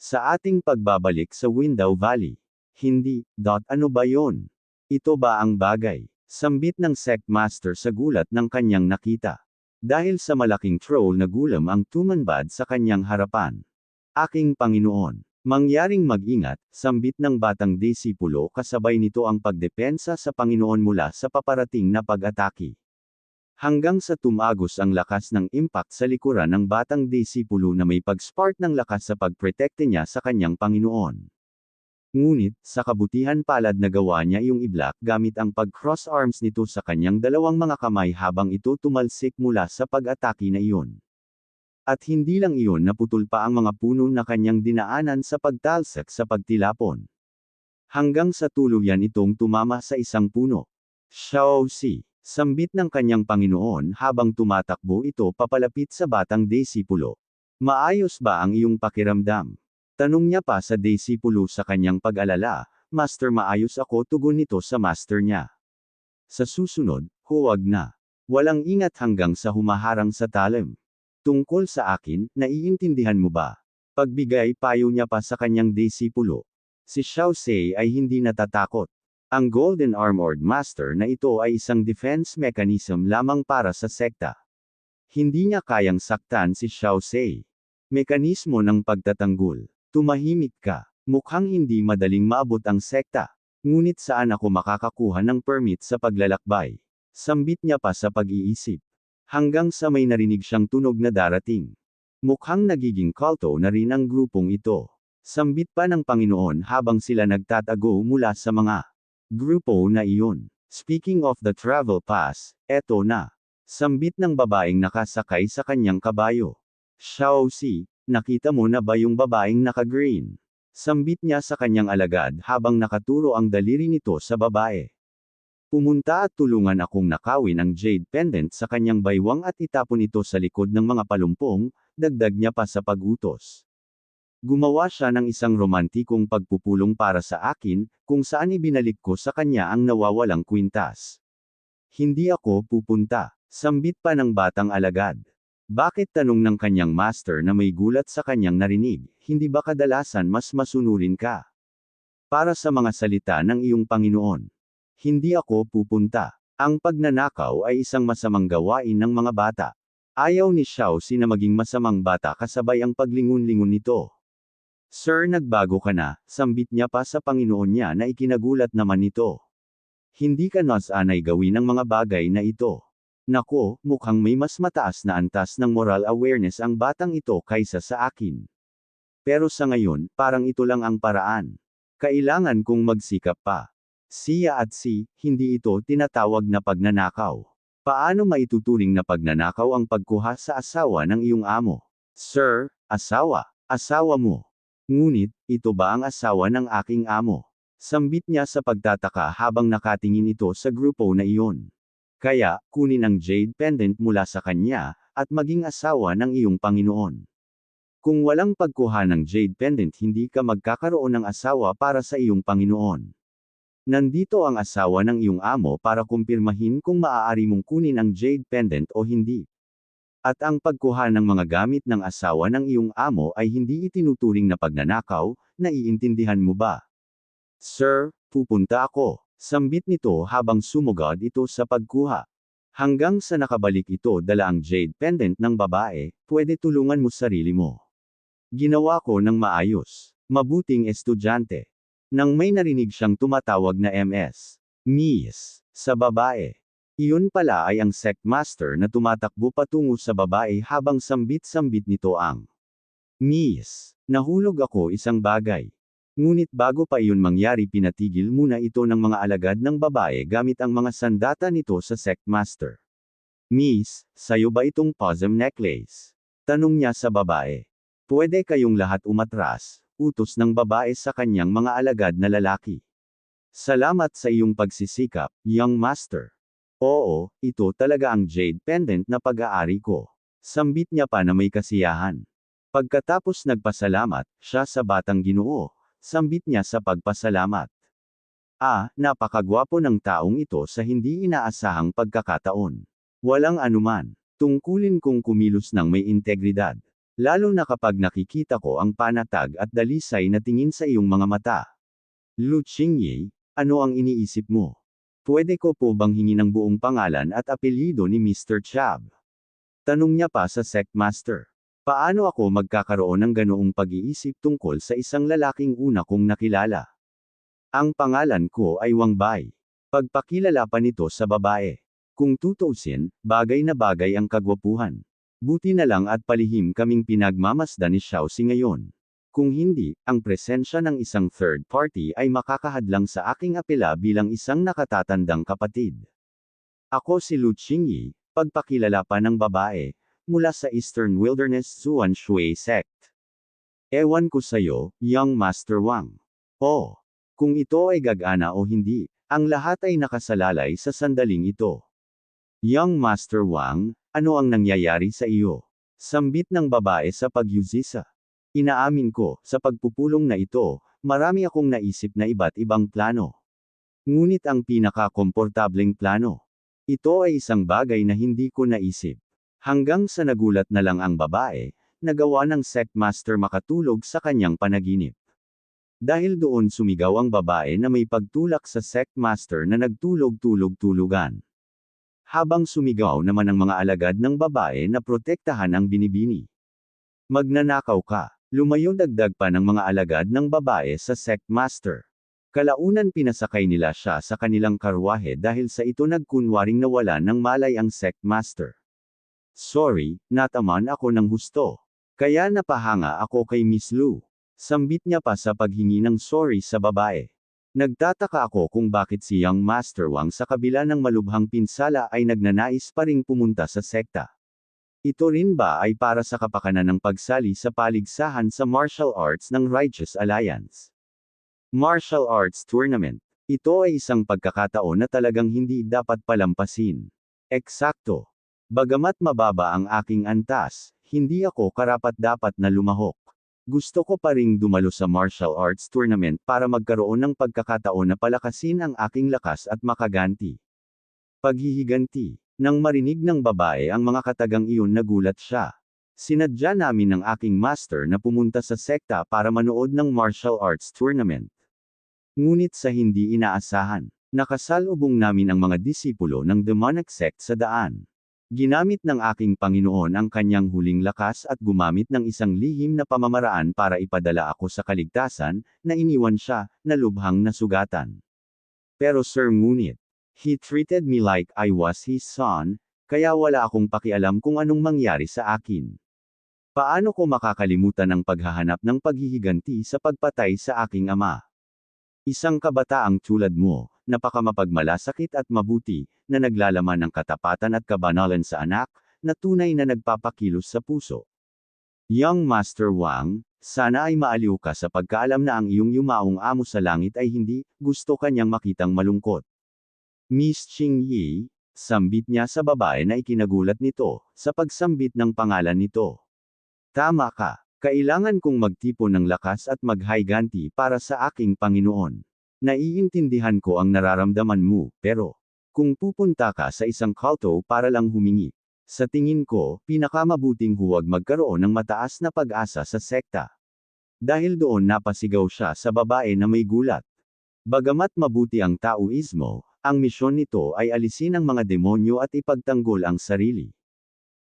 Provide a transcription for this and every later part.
Sa ating pagbabalik sa Window Valley. Hindi, ano ba yon? Ito ba ang bagay? Sambit ng sect master sa gulat ng kanyang nakita. Dahil sa malaking troll na gulam ang tumanbad sa kanyang harapan. Aking Panginoon. Mangyaring mag-ingat, sambit ng batang disipulo kasabay nito ang pagdepensa sa Panginoon mula sa paparating na pag-atake. Hanggang sa tumagos ang lakas ng impact sa likuran ng batang disipulo na may pag-spark ng lakas sa pagprotekte niya sa kanyang Panginoon. Ngunit, sa kabutihan palad na gawa niya iyong i-block gamit ang pag-cross arms nito sa kanyang dalawang mga kamay habang ito tumalsik mula sa pag-atake na iyon. At hindi lang iyon, naputol pa ang mga puno na kanyang dinaanan sa pagtalsak sa pagtilapon. Hanggang sa tuluyan itong tumama sa isang puno. Xiao Si. Sambit ng kanyang Panginoon habang tumatakbo ito papalapit sa batang disipulo. Maayos ba ang iyong pakiramdam? Tanong niya pa sa disipulo sa kanyang pag-alala. Master, maayos ako, tugon nito sa master niya. Sa susunod, huwag na. Walang ingat hanggang sa humaharang sa talim. Tungkol sa akin, naiintindihan mo ba? Pagbigay payo niya pa sa kanyang disipulo. Si Xiao Si ay hindi natatakot. Ang Golden Armored Master na ito ay isang defense mechanism lamang para sa sekta. Hindi niya kayang saktan si Xiao Si. Mekanismo ng pagtatanggol. Tumahimik ka. Mukhang hindi madaling maabot ang sekta. Ngunit saan ako makakakuha ng permit sa paglalakbay? Sambit niya pa sa pag-iisip. Hanggang sa may narinig siyang tunog na darating. Mukhang nagiging kulto na rin ang grupong ito. Sambit pa ng Panginoon habang sila nagtatago mula sa mga grupo na iyon. Speaking of the travel pass, eto na. Sambit ng babaeng nakasakay sa kanyang kabayo. Xiao Si, nakita mo na ba yung babaeng naka-green? Sambit niya sa kanyang alagad habang nakaturo ang daliri nito sa babae. Pumunta at tulungan akong nakawin ang jade pendant sa kanyang baywang at itapon ito sa likod ng mga palumpong, dagdag niya pa sa pag-utos. Gumawa siya ng isang romantikong pagpupulong para sa akin, kung saan ibinalik ko sa kanya ang nawawalang kwintas. Hindi ako pupunta. Sambit pa ng batang alagad. Bakit, tanong ng kanyang master na may gulat sa kanyang narinig, hindi ba kadalasan mas masunurin ka? Para sa mga salita ng iyong Panginoon. Hindi ako pupunta. Ang pagnanakaw ay isang masamang gawain ng mga bata. Ayaw ni Xiao Si na maging masamang bata kasabay ang paglingon-lingon nito. Sir, nagbago ka na, sambit niya pa sa Panginoon niya na ikinagulat naman nito. Hindi ka nasanay gawin ang mga bagay na ito. Nako, mukhang may mas mataas na antas ng moral awareness ang batang ito kaysa sa akin. Pero sa ngayon, parang ito lang ang paraan. Kailangan kong magsikap pa. Siya at si, hindi ito tinatawag na pagnanakaw. Paano maituturing na pagnanakaw ang pagkuha sa asawa ng iyong amo? Sir, asawa mo. Ngunit, ito ba ang asawa ng aking amo? Sambit niya sa pagtataka habang nakatingin ito sa grupo na iyon. Kaya, kunin ang jade pendant mula sa kanya, at maging asawa ng iyong Panginoon. Kung walang pagkuha ng jade pendant, hindi ka magkakaroon ng asawa para sa iyong Panginoon. Nandito ang asawa ng iyong amo para kumpirmahin kung maaari mong kunin ang jade pendant o hindi. At ang pagkuha ng mga gamit ng asawa ng iyong amo ay hindi itinuturing na pagnanakaw, naiintindihan mo ba? Sir, pupunta ako. Sambit nito habang sumugod ito sa pagkuha. Hanggang sa nakabalik ito dala ang jade pendant ng babae, pwede tulungan mo sarili mo. Ginawa ko ng maayos. Mabuting estudyante. Nang may narinig siyang tumatawag na Miss, sa babae. Iyon pala ay ang sect master na tumatakbo patungo sa babae habang sambit-sambit nito ang Miss. Nahulog ako isang bagay. Ngunit bago pa iyon mangyari, pinatigil muna ito ng mga alagad ng babae gamit ang mga sandata nito sa sect master. Miss, sayo ba itong possum necklace? Tanong niya sa babae. Pwede kayong lahat umatras, utos ng babae sa kanyang mga alagad na lalaki. Salamat sa iyong pagsisikap, young master. Oo, ito talaga ang jade pendant na pag-aari ko. Sambit niya pa na may kasiyahan. Pagkatapos nagpasalamat, siya sa batang Ginoo, sambit niya sa pagpasalamat. Napakagwapo ng taong ito sa hindi inaasahang pagkakataon. Walang anuman. Tungkulin kong kumilos ng may integridad. Lalo na kapag nakikita ko ang panatag at dalisay na tingin sa iyong mga mata. Lu Qingyi, ano ang iniisip mo? Pwede ko po bang hingi ng buong pangalan at apelyido ni Mr. Chab? Tanong niya pa sa Sectmaster. Paano ako magkakaroon ng ganoong pag-iisip tungkol sa isang lalaking una kong nakilala? Ang pangalan ko ay Wang Bai. Pagpakilala pa nito sa babae. Kung tutuusin, bagay na bagay ang kagwapuhan. Buti na lang at palihim kaming pinagmamasdan ni Xiaoxi ngayon. Kung hindi, ang presensya ng isang third party ay makakahadlang sa aking apela bilang isang nakatatandang kapatid. Ako si Lu Qingyi, pagpakilala pa ng babae, mula sa Eastern Wilderness Zhuan Shui Sect. Ewan ko sayo, Young Master Wang. Oh, kung ito ay gagana o hindi, ang lahat ay nakasalalay sa sandaling ito. Young Master Wang, ano ang nangyayari sa iyo? Sambit ng babae sa pagyusisa. Inaamin ko, sa pagpupulong na ito, marami akong naisip na iba't ibang plano. Ngunit ang pinaka-komportableng plano. Ito ay isang bagay na hindi ko naisip. Hanggang sa nagulat na lang ang babae, nagawa ng Sectmaster makatulog sa kanyang panaginip. Dahil doon sumigaw ang babae na may pagtulak sa Sectmaster na nagtulog-tulog-tulugan. Habang sumigaw naman ang mga alagad ng babae na protektahan ang binibini. Magnanakaw ka. Lumayo dagdag pa ng mga alagad ng babae sa Sectmaster. Kalaunan pinasakay nila siya sa kanilang karwahe dahil sa ito nagkunwaring nawala ng malay ang Sectmaster. Sorry, nataman ako ng husto. Kaya napahanga ako kay Miss Lu. Sambit niya pa sa paghingi ng sorry sa babae. Nagtataka ako kung bakit si Young Master Wang sa kabila ng malubhang pinsala ay nagnanais pa ring pumunta sa sekta. Ito rin ba ay para sa kapakanan ng pagsali sa paligsahan sa martial arts ng Righteous Alliance? Martial Arts Tournament. Ito ay isang pagkakataon na talagang hindi dapat palampasin. Eksakto. Bagamat mababa ang aking antas, hindi ako karapat-dapat na lumahok. Gusto ko pa ring dumalo sa martial arts tournament para magkaroon ng pagkakataon na palakasin ang aking lakas at makaganti. Paghihiganti. Nang marinig ng babae ang mga katagang iyon nagulat siya. Sinadya namin ng aking master na pumunta sa sekta para manood ng martial arts tournament. Ngunit sa hindi inaasahan, nakasalubong namin ang mga disipulo ng demonic sect sa daan. Ginamit ng aking Panginoon ang kanyang huling lakas at gumamit ng isang lihim na pamamaraan para ipadala ako sa kaligtasan, na iniwan siya, na lubhang nasugatan. Pero sir ngunit, he treated me like I was his son, kaya wala akong pakialam kung anong mangyari sa akin. Paano ko makakalimutan ang paghahanap ng paghihiganti sa pagpatay sa aking ama? Isang kabataang tulad mo, napakamapagmalasakit at mabuti, na naglalaman ng katapatan at kabanalan sa anak, na tunay na nagpapakilos sa puso. Young Master Wang, sana ay maaliw ka sa pagkaalam na ang iyong yumaong amo sa langit ay hindi, gusto kanyang makitang malungkot. Miss Qingyi, sambit niya sa babae na ikinagulat nito, sa pagsambit ng pangalan nito. Tama ka, kailangan kong magtipon ng lakas at maghayganti para sa aking Panginoon. Naiintindihan ko ang nararamdaman mo, pero, kung pupunta ka sa isang kulto para lang humingi, sa tingin ko, pinakamabuting huwag magkaroon ng mataas na pag-asa sa sekta. Dahil doon napasigaw siya sa babae na may gulat. Bagamat mabuti ang Taoismo, ang misyon nito ay alisin ang mga demonyo at ipagtanggol ang sarili.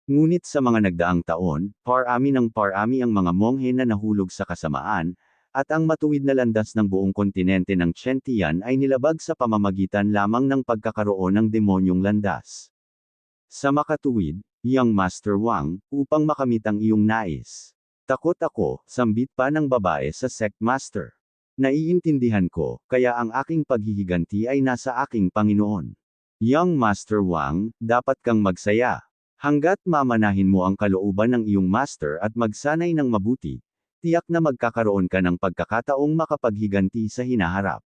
Ngunit sa mga nagdaang taon, parami ng parami ang mga monghe na nahulog sa kasamaan, at ang matuwid na landas ng buong kontinente ng Chentian ay nilabag sa pamamagitan lamang ng pagkakaroon ng demonyong landas. Sa makatuwid, Young Master Wang, upang makamit ang iyong nais. Takot ako, sambit pa ng babae sa Sectmaster. Naiintindihan ko, kaya ang aking paghihiganti ay nasa aking Panginoon. Young Master Wang, dapat kang magsaya. Hanggat mamanahin mo ang kalooban ng iyong master at magsanay ng mabuti, tiyak na magkakaroon ka ng pagkakataong makapaghiganti sa hinaharap.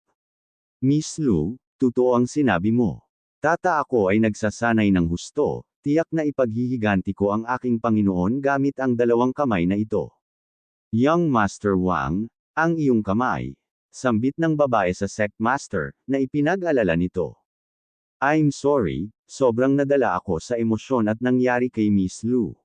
Miss Lu, totoo ang sinabi mo. Tata ako ay nagsasanay ng husto, tiyak na ipaghihiganti ko ang aking Panginoon gamit ang dalawang kamay na ito. Young Master Wang, ang iyong kamay. Sambit ng babae sa Sectmaster, na ipinag-alala nito. I'm sorry, sobrang nadala ako sa emosyon at nangyari kay Miss Lu.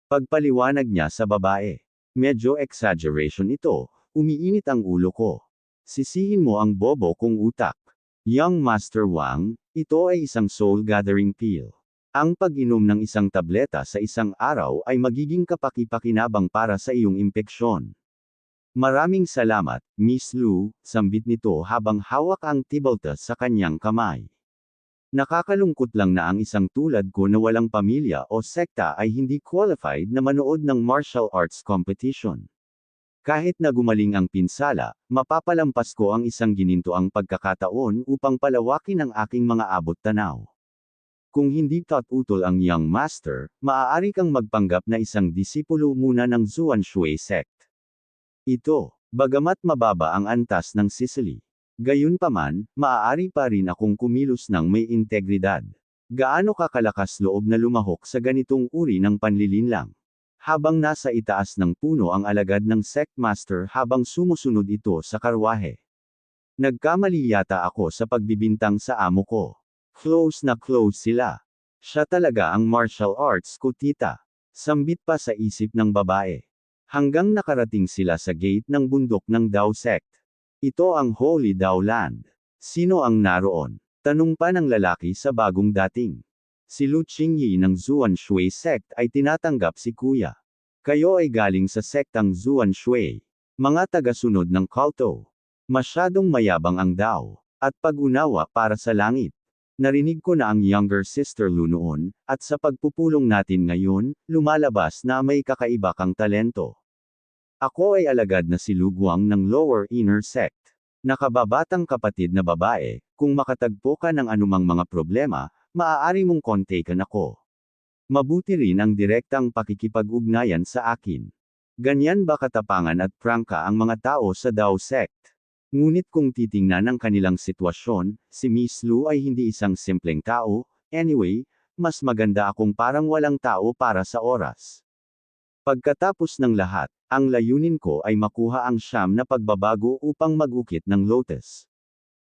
Pagpaliwanag niya sa babae. Medyo exaggeration ito, umiinit ang ulo ko. Sisihin mo ang bobo kong utak. Young Master Wang, ito ay isang soul-gathering pill. Ang pag-inom ng isang tableta sa isang araw ay magiging kapaki-pakinabang para sa iyong impeksyon. Maraming salamat, Miss Lu, sambit nito habang hawak ang tibalta sa kanyang kamay. Nakakalungkot lang na ang isang tulad ko na walang pamilya o sekta ay hindi qualified na manood ng martial arts competition. Kahit na gumaling ang pinsala, mapapalampas ko ang isang ginintoang pagkakataon upang palawakin ang aking mga abot-tanaw. Kung hindi tututol ang Young Master, maaari kang magpanggap na isang disipulo muna ng Zuan Shui sect. Ito, bagamat mababa ang antas ng Sicily. Gayunpaman, maaari pa rin akong kumilos ng may integridad. Gaano ka kalakas loob na lumahok sa ganitong uri ng panlilinlang? Habang nasa itaas ng puno ang alagad ng sect master habang sumusunod ito sa karwahe. Nagkamali yata ako sa pagbibintang sa amo ko. Close na close sila. Siya talaga ang martial arts ko tita. Sambit pa sa isip ng babae. Hanggang nakarating sila sa gate ng bundok ng Dao sect. Ito ang Holy Dao Land. Sino ang naroon? Tanong pa ng lalaki sa bagong dating. Si Lu Qingyi ng Zuan Shui sect ay tinatanggap si kuya. Kayo ay galing sa sektang Zuan Shui. Mga tagasunod ng kulto. Masyadong mayabang ang Dao. At pag-unawa para sa langit. Narinig ko na ang younger sister Lu noon, at sa pagpupulong natin ngayon, lumalabas na may kakaiba kang talento. Ako ay alagad na si Lu Guang ng Lower Inner Sect. Nakababatang kapatid na babae, kung makatagpo ka ng anumang mga problema, maaari mong kontakan ako. Mabuti rin ang direktang pakikipag-ugnayan sa akin. Ganyan ba katapangan at prangka ang mga tao sa Dao Sect? Ngunit kung titingnan ang kanilang sitwasyon, si Miss Lu ay hindi isang simpleng tao, anyway, mas maganda akong parang walang tao para sa oras. Pagkatapos ng lahat, ang layunin ko ay makuha ang siyam na pagbabago upang mag-ukit ng Lotus.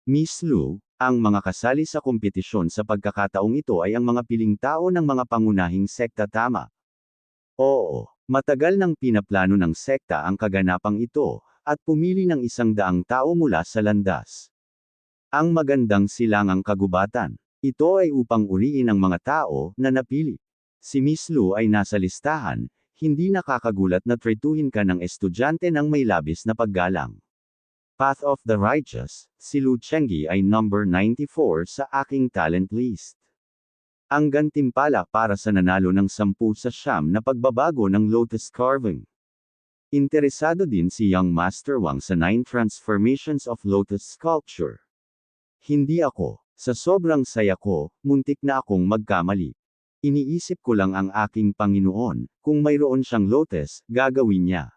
Miss Lu, ang mga kasali sa kompetisyon sa pagkakataong ito ay ang mga piling tao ng mga pangunahing sekta tama. Oo, matagal nang pinaplano ng sekta ang kaganapang ito, at pumili ng 100 tao mula sa landas. Ang magandang silangang kagubatan. Ito ay upang uriin ang mga tao na napili. Si Miss Lu ay nasa listahan, hindi nakakagulat na tretuhin ka ng estudyante ng may labis na paggalang. Path of the Righteous, si Lu Chengyi ay number 94 sa aking talent list. Ang gantimpala para sa nanalo ng 10 sa siyam na pagbabago ng Lotus Carving. Interesado din si Young Master Wang sa 9 transformations of Lotus Sculpture. Hindi ako. Sa sobrang saya ko, muntik na akong magkamali. Iniisip ko lang ang aking Panginoon, kung mayroon siyang lotus, gagawin niya.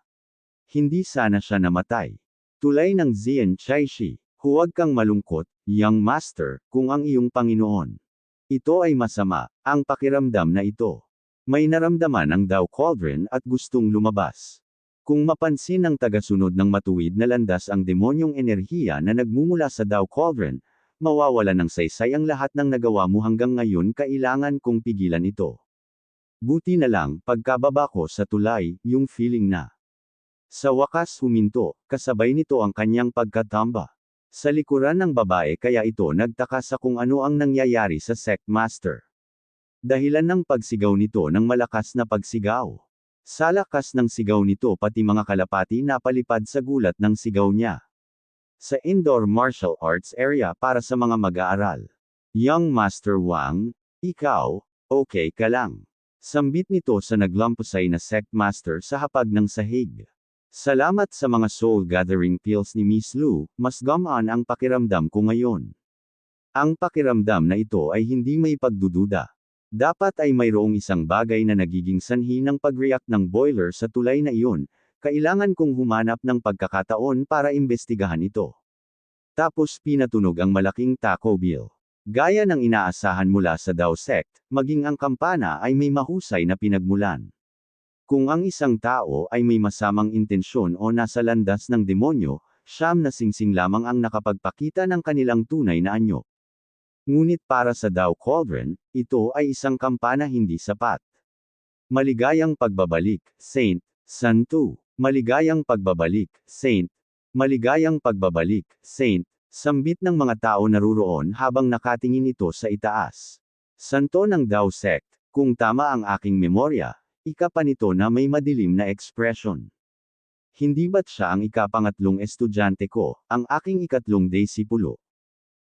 Hindi sana siya namatay. Tulay ng Zian Chaishi, huwag kang malungkot, Young Master, kung ang iyong Panginoon. Ito ay masama, ang pakiramdam na ito. May naramdaman ang Dao Cauldron at gustong lumabas. Kung mapansin ng tagasunod ng matuwid na landas ang demonyong enerhiya na nagmumula sa Dao Cauldron, mawawala ng saysay ang lahat ng nagawa mo hanggang ngayon kailangan kong pigilan ito. Buti na lang, pagkababa ko sa tulay, yung feeling na. Sa wakas huminto, kasabay nito ang kanyang pagkatamba. Sa likuran ng babae kaya ito nagtaka sa kung ano ang nangyayari sa sect master. Dahilan ng pagsigaw nito ng malakas na pagsigaw. Sa lakas ng sigaw nito pati mga kalapati napalipad sa gulat ng sigaw niya. Sa indoor martial arts area para sa mga mag-aaral. Young Master Wang, ikaw, okay ka lang. Sambit nito sa naglampusay na sect master sa hapag ng sahig. Salamat sa mga soul gathering pills ni Miss Lu, mas gumaan ang pakiramdam ko ngayon. Ang pakiramdam na ito ay hindi may pagdududa. Dapat ay mayroong isang bagay na nagiging sanhi ng pag-react ng boiler sa tulay na iyon, kailangan kong humanap ng pagkakataon para imbestigahan ito. Tapos pinatunog ang malaking taco bill. Gaya ng inaasahan mula sa Dao Sect, maging ang kampana ay may mahusay na pinagmulan. Kung ang isang tao ay may masamang intensyon o nasa landas ng demonyo, siyam na singsing lamang ang nakapagpakita ng kanilang tunay na anyo. Ngunit para sa Dao Cauldron, ito ay isang kampana hindi sapat. Maligayang pagbabalik, Saint. San 2. Maligayang pagbabalik, Saint. Maligayang pagbabalik, Saint. Sambit ng mga tao naruroon habang nakatingin ito sa itaas. Santo ng Dao Sect, kung tama ang aking memorya, ika pa nito na may madilim na ekspresyon. Hindi ba't siya ang ikapangatlong estudyante ko, ang aking ikatlong disipulo?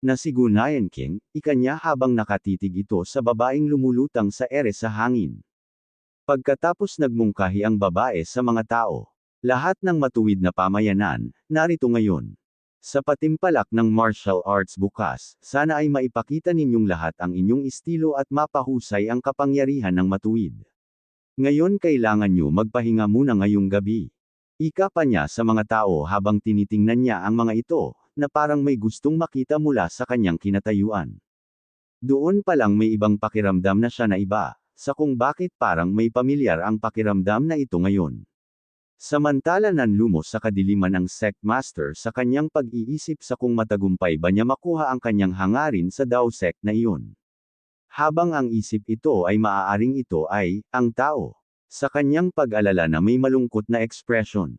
Na si Gunayan King, ikanya habang nakatitig ito sa babaeng lumulutang sa ere sa hangin. Pagkatapos nagmungkahi ang babae sa mga tao. Lahat ng matuwid na pamayanan, narito ngayon. Sa patimpalak ng martial arts bukas, sana ay maipakita ninyong lahat ang inyong estilo at mapahusay ang kapangyarihan ng matuwid. Ngayon kailangan nyo magpahinga muna ngayong gabi. Ika pa niya sa mga tao habang tinitingnan niya ang mga ito, na parang may gustong makita mula sa kanyang kinatayuan. Doon pa lang may ibang pakiramdam na siya na iba, sa kung bakit parang may pamilyar ang pakiramdam na ito ngayon. Samantala nanlumos sa kadiliman ang Sect Master sa kanyang pag-iisip sa kung matagumpay ba niya makuha ang kanyang hangarin sa Dao Sect na iyon. Habang ang isip ito ay maaaring ito ay, ang tao. Sa kanyang pag-alala na may malungkot na ekspresyon.